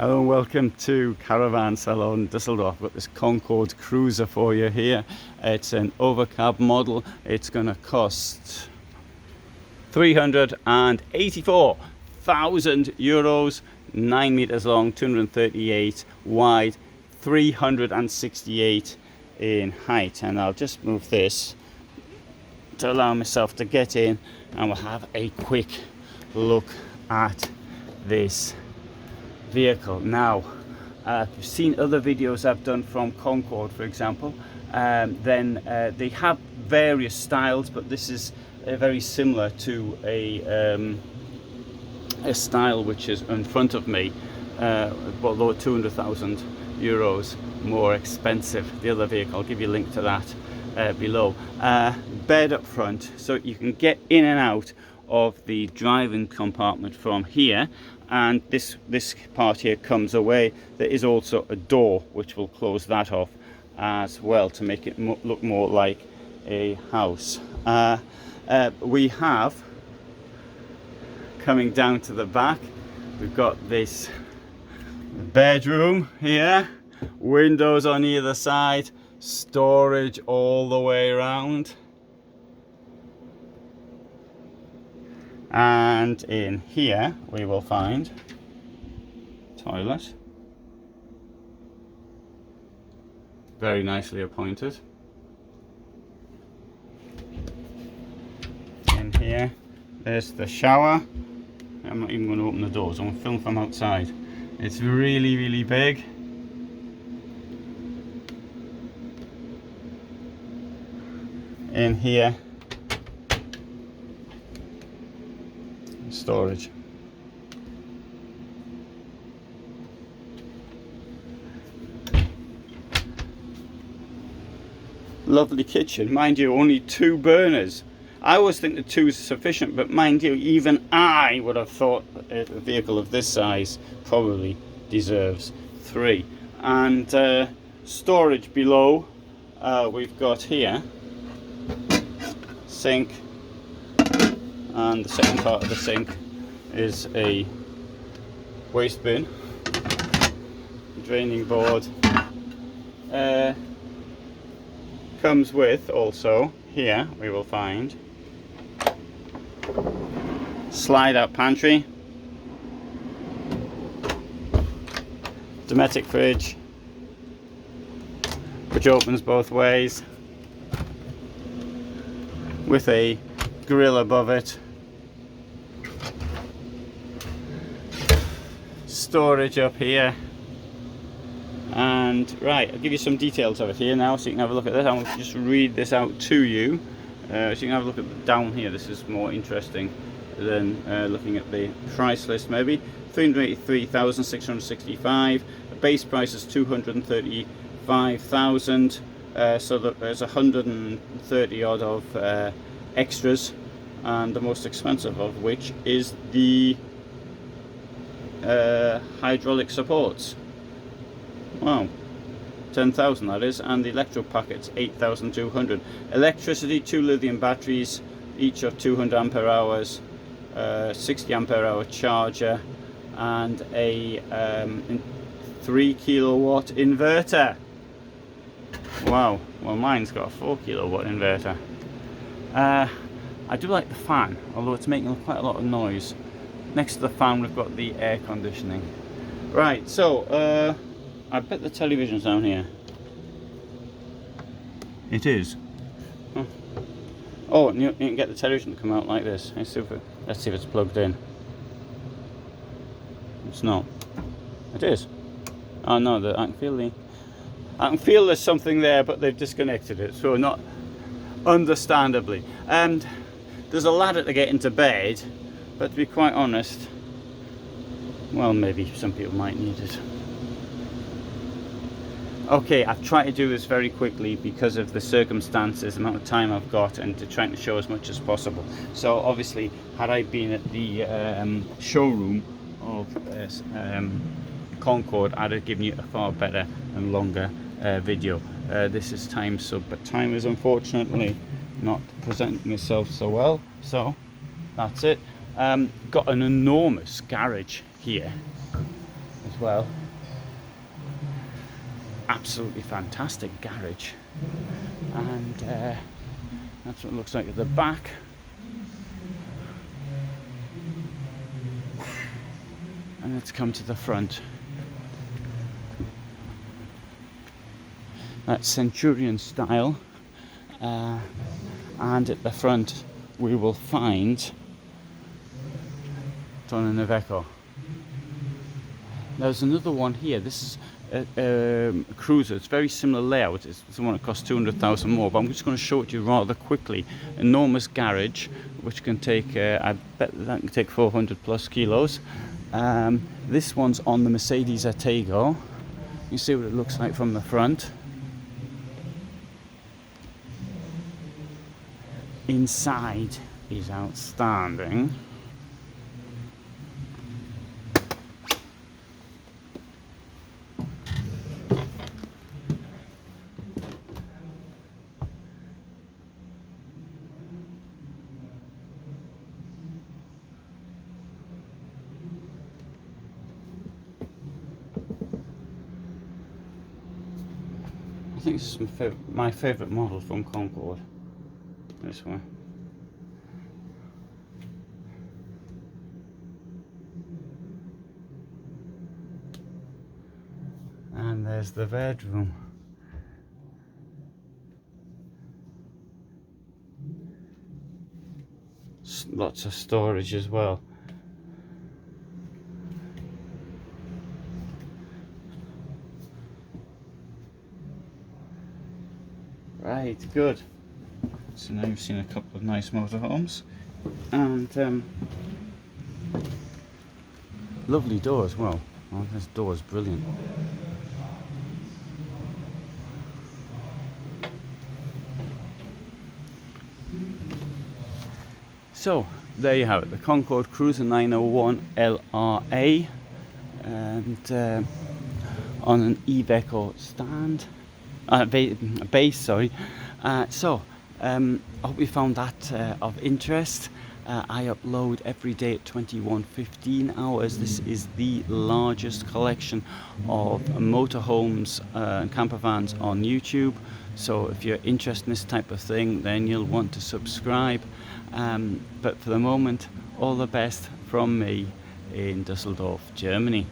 Hello and welcome to Caravan Salon Düsseldorf. I've got this Concorde cruiser for you here. It's an overcab model. It's going to cost €384,000, 9 meters long, 238 wide, 368 in height. And I'll just move this to allow myself to get in, and we'll have a quick look at this vehicle. Now, if you've seen other videos I've done from Concorde, for example, then they have various styles, but this is very similar to a style which is in front of me, although €200,000 more expensive. The other vehicle, I'll give you a link to that below. Bed up front, so you can get in and out of the driving compartment from here, and this part here comes away. There is also a door which will close that off as well to make it look more like a house. We have, coming down to the back, we've got this bedroom here, windows on either side, storage all the way around. And in here we will find toilet, very nicely appointed. In here there's the shower. I'm not even going to open the doors, I'm going to film from outside. It's really big. In here, storage. Lovely kitchen, mind you, only 2 burners. I always think that 2 is sufficient, but mind you, even I would have thought a vehicle of this size probably deserves 3. And storage below, we've got here sink, and the second part of the sink is a waste bin, draining board. Comes with also, here we will find slide out pantry, Dometic fridge which opens both ways with a grill above it. Storage up here, and right, I'll give you some details of it here now so you can have a look at this. I'll just read this out to you so you can have a look at down here. This is more interesting than looking at the price list. Maybe 383,665. The base price is 235,000, so that there's 130 odd of extras, and the most expensive of which is the hydraulic supports. Wow, 10,000 that is, and the electro packets 8,200. Electricity, 2 lithium batteries, each of 200 ampere hours, 60 ampere hour charger, and a 3 kilowatt inverter. Wow, well mine's got a 4 kilowatt inverter. I do like the fan, although it's making quite a lot of noise. Next to the fan we've got the air conditioning. Right, so I bet the television's down here. It is. Huh. Oh, and you can get the television to come out like this. Let's see if it's plugged in. It's not. It is. Oh no, I can feel there's something there, but they've disconnected it, so not understandably. And there's a ladder to get into bed, but to be quite honest, well, maybe some people might need it. Okay, I've tried to do this very quickly because of the circumstances, the amount of time I've got, and to try to show as much as possible. So obviously, had I been at the showroom of Concorde, I'd have given you a far better and longer video. This is time sub, but time is unfortunately not presenting itself so well, so that's it. Got an enormous garage here as well. Absolutely fantastic garage, and that's what it looks like at the back. And let's come to the front. That's Centurion style, and at the front we will find Donna Naveco. There's another one here. This is a cruiser. It's very similar layout. It's the one that costs 200,000 more, but I'm just going to show it you rather quickly. Enormous garage, which can take, I bet that can take 400 plus kilos. This one's on the Mercedes Artego. You see what it looks like from the front. Inside is outstanding. I think this is my favourite model from Concorde. This one. And there's the bedroom. Lots of storage as well. Right, good. So now you've seen a couple of nice motorhomes, and lovely door as well. Oh, this door is brilliant. So there you have it, the Concorde Cruiser 901 LRA, and on an Iveco stand. Base, sorry. I hope you found that of interest. I upload every day at 21:15 hours. This is the largest collection of motorhomes and campervans on YouTube. So if you're interested in this type of thing, then you'll want to subscribe. But for the moment, all the best from me in Düsseldorf, Germany.